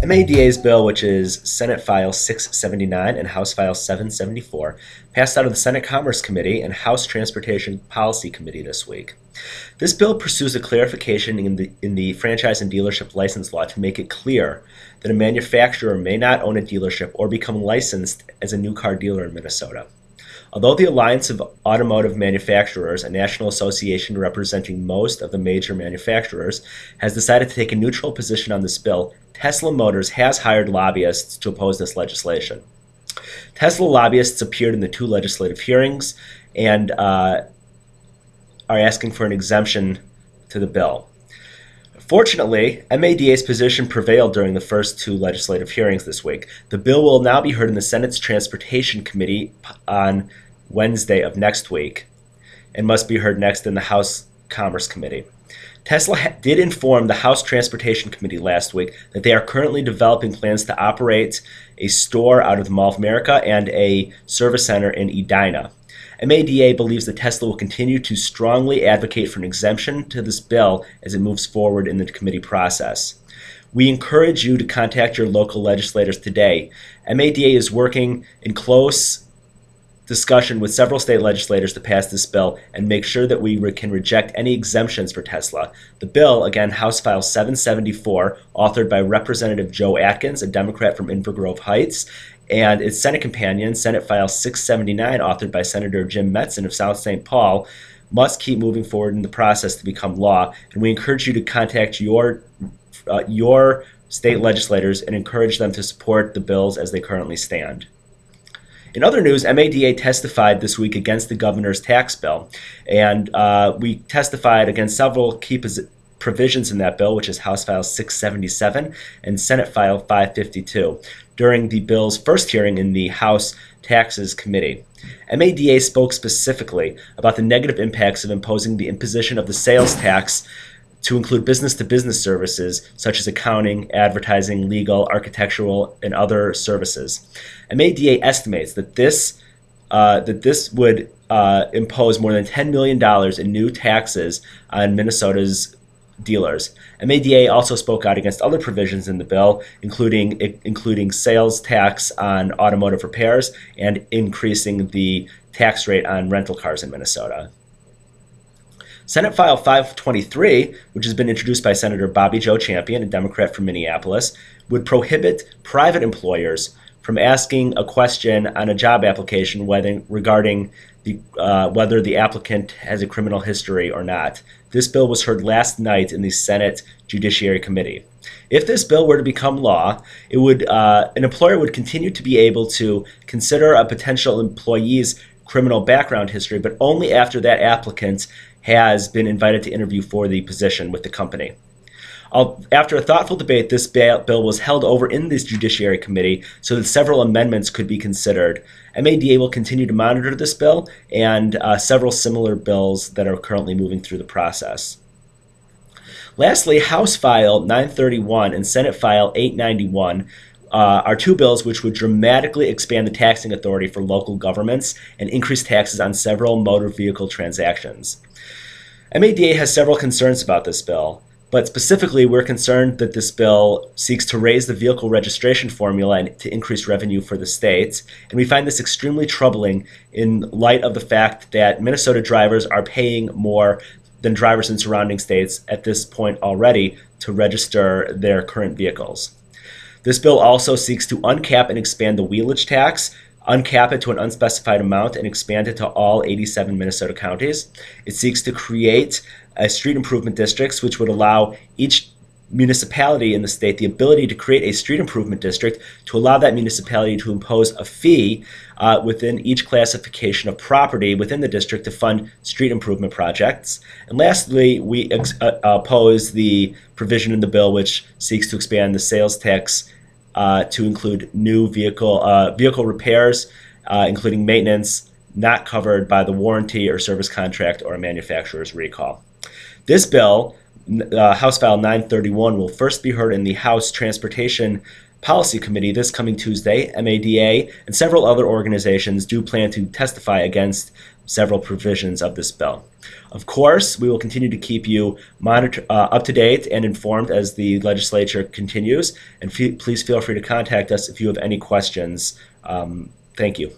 MADA's bill, which is Senate File 679 and House File 774, passed out of the Senate Commerce Committee and House Transportation Policy Committee this week. This bill pursues a clarification in the franchise and dealership license law to make it clear that a manufacturer may not own a dealership or become licensed as a new car dealer in Minnesota. Although the Alliance of Automotive Manufacturers, a national association representing most of the major manufacturers, has decided to take a neutral position on this bill, Tesla Motors has hired lobbyists to oppose this legislation. Tesla lobbyists appeared in the two legislative hearings and are asking for an exemption to the bill. Fortunately, MADA's position prevailed during the first two legislative hearings this week. The bill will now be heard in the Senate's Transportation Committee on Wednesday of next week and must be heard next in the House Commerce Committee. Tesla did inform the House Transportation Committee last week that they are currently developing plans to operate a store out of the Mall of America and a service center in Edina. MADA believes that Tesla will continue to strongly advocate for an exemption to this bill as it moves forward in the committee process. We encourage you to contact your local legislators today. MADA is working in close discussion with several state legislators to pass this bill and make sure that we can reject any exemptions for Tesla. The bill, again, House File 774, authored by Representative Joe Atkins, a Democrat from Inver Grove Heights, and its Senate companion, Senate File 679, authored by Senator Jim Metzen of South St. Paul, must keep moving forward in the process to become law. And we encourage you to contact your state legislators and encourage them to support the bills as they currently stand. In other news, MADA testified this week against the governor's tax bill, and we testified against several key provisions in that bill, which is House File 677 and Senate File 552, during the bill's first hearing in the House Taxes Committee. MADA spoke specifically about the negative impacts of imposing the imposition of the sales tax to include business-to-business services such as accounting, advertising, legal, architectural, and other services. MADA estimates that this would impose more than $10 million in new taxes on Minnesota's dealers. MADA also spoke out against other provisions in the bill, including sales tax on automotive repairs and increasing the tax rate on rental cars in Minnesota. Senate File 523, which has been introduced by Senator Bobby Joe Champion, a Democrat from Minneapolis, would prohibit private employers from asking a question on a job application regarding whether the applicant has a criminal history or not. This bill was heard last night in the Senate Judiciary Committee. If this bill were to become law, an employer would continue to be able to consider a potential employee's criminal background history, but only after that applicant has been invited to interview for the position with the company. After a thoughtful debate, this bill was held over in this Judiciary Committee so that several amendments could be considered. MADA will continue to monitor this bill and several similar bills that are currently moving through the process. Lastly, House File 931 and Senate File 891 are two bills which would dramatically expand the taxing authority for local governments and increase taxes on several motor vehicle transactions. MADA has several concerns about this bill, but specifically we're concerned that this bill seeks to raise the vehicle registration formula and to increase revenue for the states, and we find this extremely troubling in light of the fact that Minnesota drivers are paying more than drivers in surrounding states at this point already to register their current vehicles. This bill also seeks to uncap and expand the wheelage tax, uncap it to an unspecified amount, and expand it to all 87 Minnesota counties. It seeks to create street improvement districts, which would allow each municipality in the state the ability to create a street improvement district to allow that municipality to impose a fee within each classification of property within the district to fund street improvement projects. And lastly, we oppose the provision in the bill which seeks to expand the sales tax to include new vehicle repairs, including maintenance, not covered by the warranty or service contract or a manufacturer's recall. This bill, House File 931, will first be heard in the House Transportation Policy Committee this coming Tuesday. MADA and several other organizations do plan to testify against several provisions of this bill. Of course, we will continue to keep you up to date and informed as the legislature continues, and please feel free to contact us if you have any questions. Thank you.